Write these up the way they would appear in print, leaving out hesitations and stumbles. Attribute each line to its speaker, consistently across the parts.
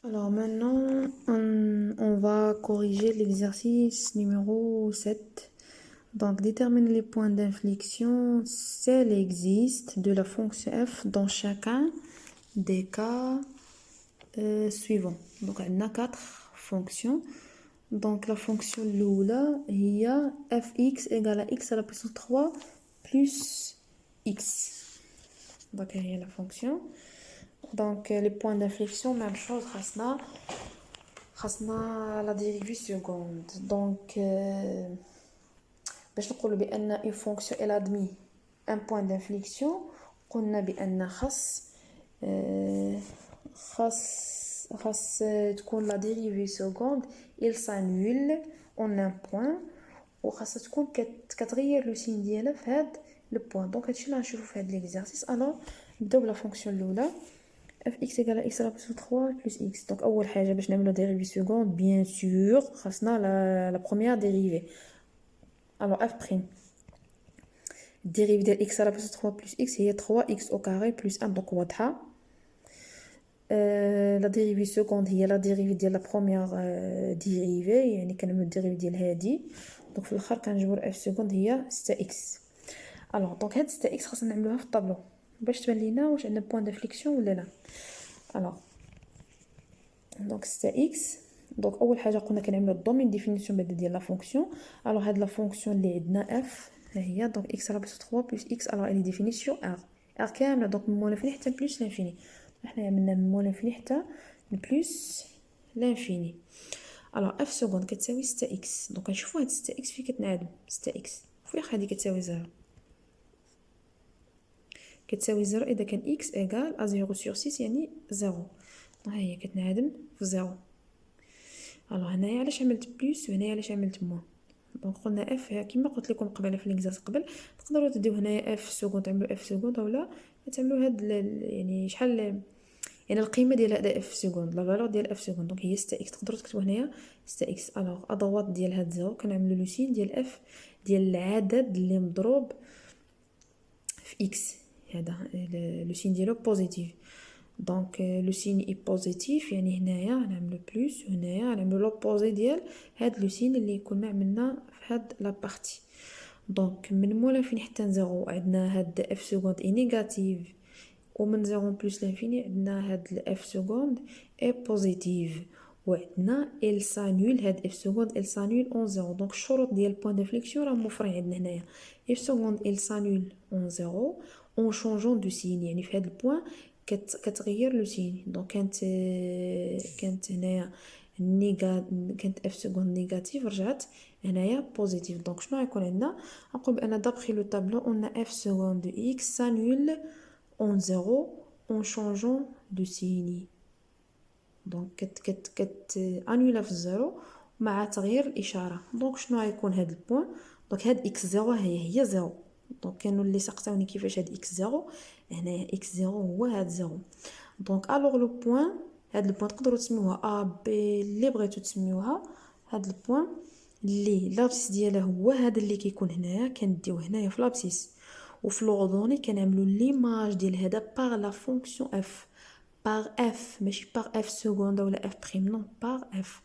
Speaker 1: Alors maintenant, on va corriger l'exercice numéro 7. Donc, détermine les points d'inflexion s'il existe de la fonction f dans chacun des cas suivants. Donc, on a 4 fonctions. Donc, la fonction l'oula, il y a fx égale à x à la puissance 3 plus x. Donc, il y a la fonction. Donc, les points d'inflexion, même chose, خاصنا la dérivée seconde. Donc, باش نقولوا بأن une fonction elle admet un point d'inflexion قلنا بأن خاص تكون la dérivée seconde il s'annule en un point وخاص تكون كتغير لو سين ديالها في هاد لو بوين. دونك هادشي اللي غنشوفو في هاد ليكزارسيس. الوغ نبداو بلا فونكسيون الاولى fx égale à x à la puissance 3 plus x. Donc اول حاجه باش نعملو dérivée seconde bien sûr خاصنا la première dérivée. Alors f', dérivée de x à la puissance 3 plus x هي 3x au carré plus 1. donc واضحه. la dérivée seconde هي la dérivée ديال la première dérivée يعني كنعملو الديريفي ديال هادي. دونك في الاخر كنجبر f seconde هي 6x. الوغ دونك هاد 6x خاصنا نعملوها في الطابلو باش تبان لينا واش عندنا بوين دانفليكسيون ولا لا. الوغ دونك 6x. دونك اول حاجه قلنا كنعملو الدومين ديفينيسيون بعدا ديال لا فونكسيون. الوغ هاد لا فونكسيون اللي عندنا f هي دونك x على بلس 3 بلس x. الوغ الي ديفينيسيون r كامله دونك من مول انفيني حتى بلس لانفيني. حنا عملنا من مول انفيني حتى بلس لانفيني. الوغ f سكوند كتساوي 6x. دونك نشوفوا هاد 6x فين كتنعدم 6x فين هادي كتساوي 0 كتساوي 0 اذا كان x ايغال ا 0 sur 6 يعني 0. ها هي كتنعدم في 0. الوغ هنايا علاش عملت بلس وهنايا علاش عملت موان. دونك قلنا اف كيما قلت لكم قبل في ليكزارس قبل تقدروا تديو هنايا اف سكوند تعملوا اف سكوند اولا تعملوا هاد يعني شحال يعني القيمه ديال هذا اف سكوند لا فالور ديال اف سكوند. دونك هي 6 اكس تقدروا تكتبوا هنايا 6 اكس. الوغ ادوات ديال هاد 0 كنعملوا لو سين ديال اف ديال العدد اللي مضروب في اكس. هذا لو سين ديالو بوزيتيف. دونك لو سين اي بوزيتيف يعني هنايا نعملو بلس وهنايا نعملو لوبوزي ديال هاد لو سين اللي كنا عملنا في هاد لا بارتي. دونك من مولا فين حتى زيرو عندنا هاد اف سكوند اي نيجاتيف ومن زيرو بلس لانفيني عندنا هاد الاف سكوند اي بوزيتيف وعندنا ال سانول هاد اف سكوند ال سانول اون زيرو. دونك الشروط ديال بوين دانفليكسيون راه موفرين عندنا هنايا اف سكوند ال سانول اون زيرو اون شونجون دو سين يعني في هاد البوين كتغير لو سين. دونك كانت هنايا كانت اف سكوند نيجاتيف رجعت هنايا بوزيتيف. دونك شنو غيكون عندنا نقول بان دابخي لو طابلو اون اف سكوند دو اكس سانول اون زيرو اون شونجون دو سيني. دونك كت انولا في الزيرو مع تغيير الاشاره. دونك شنو غيكون هاد البوين. دونك هاد اكس زيرو هي زيرو. دونك كانوا اللي سقطاوني كيفاش هاد اكس زيرو هنايا اكس زيرو هو هاد زيرو. دونك الوغ لو بوين هاد البوين تقدروا تسميوها ا بي اللي بغيتو تسميوها. هاد البوين اللي لابسيس ديالها هو هذا اللي كيكون هنايا كنديوه هنايا في لابسيس وفي لوردوني كنعملوا ليماج ديال هذا باغ لا فونكسيون اف باغ اف ماشي باغ اف سكوند ولا اف بريم نو باغ اف.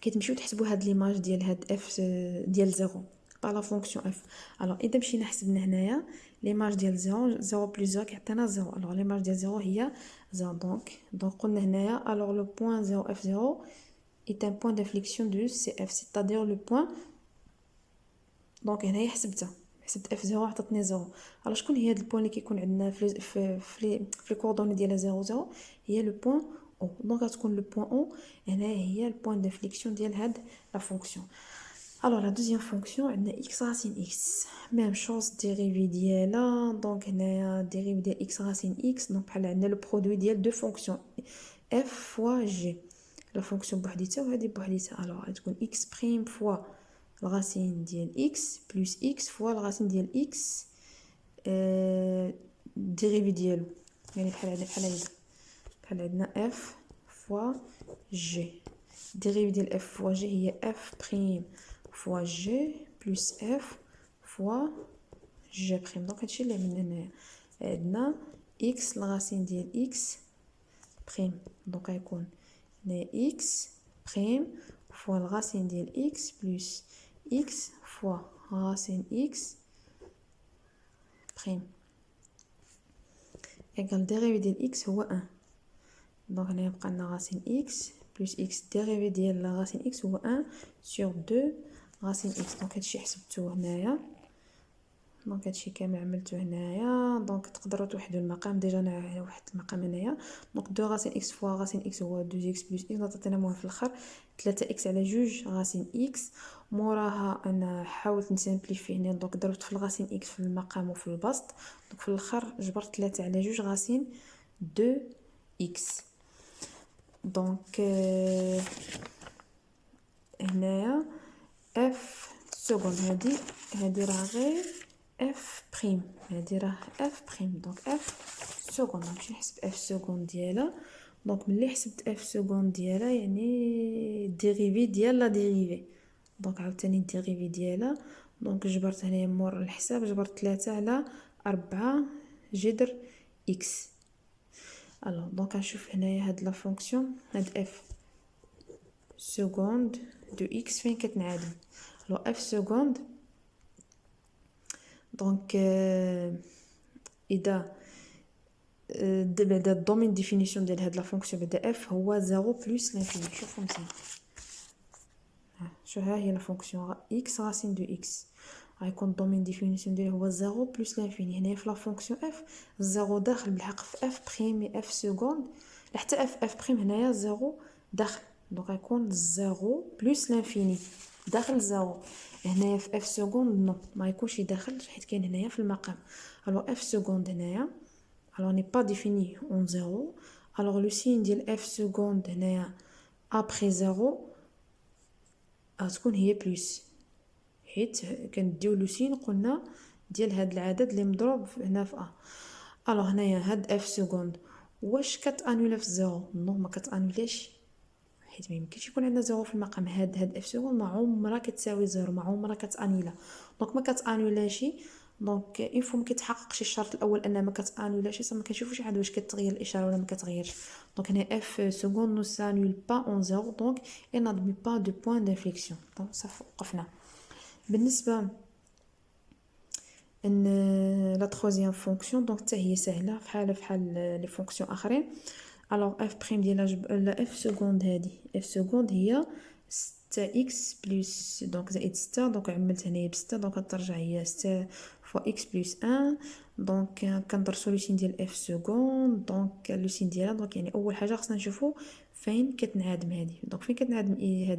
Speaker 1: كتمشيو تحسبوا هاد ليماج ديال هاد اف ديال زيرو باغ لا فونكسيون اف. الوغ اذا مشينا حسبنا هنايا ليماج ديال زيرو زيرو بلس زيرو كيعطينا زيرو. الوغ ليماج ديال زيرو هي زيرو. دونك قلنا هنايا الوغ لو بوين زيرو اف زيرو est un point d'inflexion de CF c'est-à-dire le point. دونك هنايا حسبت اف 0 عطاتني 0. على شكون هي هاد البوين اللي كيكون عندنا في الكوردوني ديالها 0 0 هي لو بوين او. دونك غتكون لو بوين او هنايا هي البوين دانفليكسيون ديال هاد لا فونكسيون. الوغ لا دوزيام فونكسيون عندنا x راسين x ميم شوز ديريفي ديالها. دونك هنايا ديريفي ديال x راسين x دونك بحال عندنا لو برودوي ديال دو فونكسيون f فوا g. لا فونكسيون بوحديتها وهذه بوحديتها. الوغ غتكون x بريم فوا الغاسين ديال x بلس x فوا الغاسين ديال x ديريفي ديالو يعني بحال عندنا f فوا g. ديريفي ديال f فوا g هي f بريم فوا g بلس f فوا g بريم. دونك هادشي اللي عملنا هنايا عندنا x الغاسين ديال x بريم. دونك غيكون هنا اكس بريم فوا الغاسين ديال اكس بلس اكس فوا غاسين اكس بريم ايكال ديريفي ديال اكس هو 1. دونك هنا يبقى لنا غاسين اكس بلس اكس ديريفي ديال غاسين اكس هو 1 سور 2 غاسين اكس. دونك هادشي حسبته هنايا. دونك هادشي كامل عملته هنايا. دونك تقدروا توحدوا المقام. ديجا انا وحدت المقام هنايا. دونك 2 غاسين اكس فوا غاسين اكس هو 2 اكس بلس اكس. عطاتنا المهم في الاخر 3 اكس على 2 غاسين اكس. موراها انا حاولت نسامبليفي هنا. دونك ضربت في الغاسين اكس في المقام وفي البسط. دونك في الاخر جبرت 3 على 2 غاسين 2 اكس. دونك هنايا اف سكوند هادي راه غير اف بريم. هادي راه اف بريم. دونك اف سكوند نمشي نحسب اف سكوند ديالها. دونك ملي حسبت اف سكوند ديالها يعني ديريفي ديال لا ديريفي. دونك عاوتاني الديريفي ديالها. دونك جبرت هنايا مور الحساب جبرت 3 على 4 جذر اكس. الوغ دونك غنشوف هنايا هاد لا فونكسيون هاد اف سكوند دو اكس فين كتنعدم. الوغ اف سكوند دونك اذا بعدا الدومين ديفينيسيون ديال هاد لا فونكسيون بعدا اف هو 0 بلس لانفيني. شوفوا مزيان. شو ها هي لا فونكسيون اكس غاسين دو اكس غيكون الدومين ديفينيسيون ديالو هو 0 بلس لانفيني. هنايا في لا فونكسيون اف الزيرو داخل بالحق في اف بريم اف سكوند حتى اف بريم هنايا 0 داخل. دونك غيكون 0 بلس لانفيني داخل 0. هنايا في اف سكوند نو ما يكونش داخل حيت كاين هنايا في المقام. الو اف سكوند هنايا الو ني با ديفيني اون 0. الوغ لو سين ديال اف سكوند هنايا ابري 0 غتكون هي بلس حيت كنديو لو سين قلنا ديال هاد العدد اللي مضروب هنا في ا. الوغ هنايا هاد اف سكوند واش كتانولا في 0؟ نو ما كتانولاش حيت ما يمكنش يكون عندنا 0 في المقام. هاد اف سكوند ما عمرها كتساوي 0 ما عمرها كتانولا. دونك ما كتانولاش. دونك اون فوا ما كيتحققش الشرط الاول ان ما كتانولاش صافي ما كنشوفوش عاد واش كتغير الاشاره ولا ما كتغيرش. دونك هنا اف سكوند نو سانول با اون 0 دونك اي نادمي با دو بوين دانفليكسيون. دونك صافي وقفنا. بالنسبه ان لا تروزيام فونكسيون دونك حتى هي سهله فحال لي فونكسيون اخرين. الوغ اف بريم ديالها اف سكوند هادي اف سكوند هي 6 اكس بلس دونك زائد 6. دونك عملت هنايا ب 6 دونك ترجع هي 6 فوا اكس بلس 1. دونك كندرسو لو سين ديال اف سكوند. دونك لو سين ديالها دونك يعني اول حاجه خصنا نشوفو فين كتنعدم هادي. دونك فين كتنعدم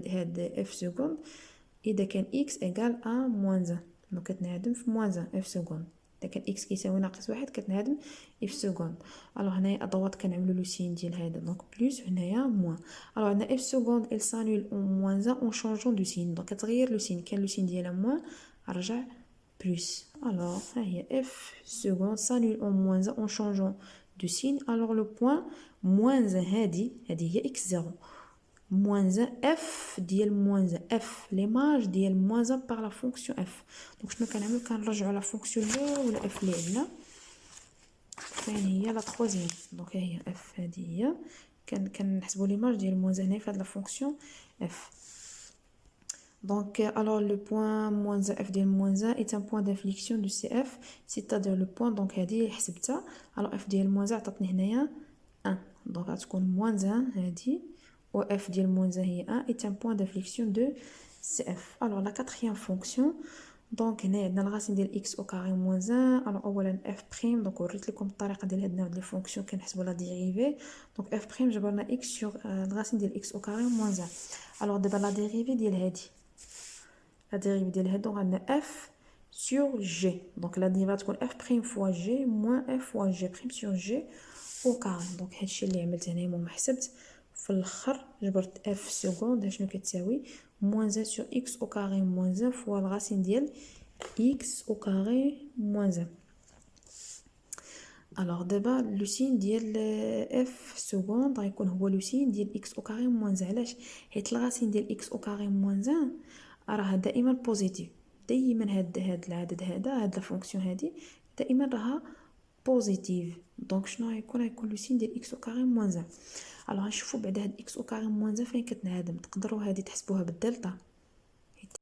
Speaker 1: هاد اف سكوند اذا كان اكس ايكال ا موان 1 دونك كتنعدم في موان 1 اف سكوند. اذا كان اكس كيساوي ناقص 1 كتنعدم اف سكوند. الوغ هنايا ادوات كنعملو لو سين ديال هذا دونك بلس هنايا موان. الوغ عندنا اف سكوند ال سانول اون موان 1 اون شونجون دو سين. دونك كتغير لو سين كان لو سين ديالها موان رجع بلس. الوغ ها هي اف سكوند سانول اون موان 1 اون شونجون دو سين. الوغ لو بوين موان 1 هادي هي اكس 0 موان 1 اف ديال موان 1 اف ليماج ديال موان 1 باغ لا فونكسيون اف. دونك شنو كنعملو كنرجعو لا فونكسيون الاولى اف اللي عندنا فين هي لا تروزيام. دونك ها هي اف هادي هي كنحسبوا ليماج ديال موان 1 هنا في هاد لا فونكسيون اف. دونك alors le point moins 1 f ديال moins 1 est un point d'inflexion du CF c'est-à-dire le point. دونك هادي حسبتها. alors f ديال moins 1 عطاتني هنايا 1 دونك غتكون moins 1 هادي و f ديال moins 1 هي 1 est un point d'inflexion de CF. alors la quatrième fonction دونك هنا عندنا الغاسين ديال x au carré moins 1. alors اولا f prime دونك وريت لكم الطريقه ديال هاد لي فونكسيون كنحسبوا لا ديريفي. دونك f prime جبرنا x sur الغاسين ديال x au carré moins 1. alors دابا لا ديريفي ديال هادي la dérivée ديال هاد دونك عندنا f sur g. دونك لا ديريفي تكون f prime fois g moins f fois g prime sur g au carré. دونك هادشي اللي عملت هنايا مهم حسبت في الاخر جبرت f سكوند شنو كتساوي moins 1 sur x au carré moins 1 fois الغاسين ديال x au carré moins 1. alors دابا لو سين ديال f سكوند غيكون هو لو سين ديال x au carré moins 1. علاش؟ حيت الغاسين ديال x au carré moins 1 راها دائما بوزيتيف. دائما هاد العدد هاد لا فونكسيون هادي دائما راها بوزيتيف. دونك شنو غيكون لو سين ديال اكس او كاري موان 1. الوغ غنشوفوا بعدا هاد اكس او كاري موان 1 فين كتنعدم. تقدروا هادي تحسبوها بالدلتا،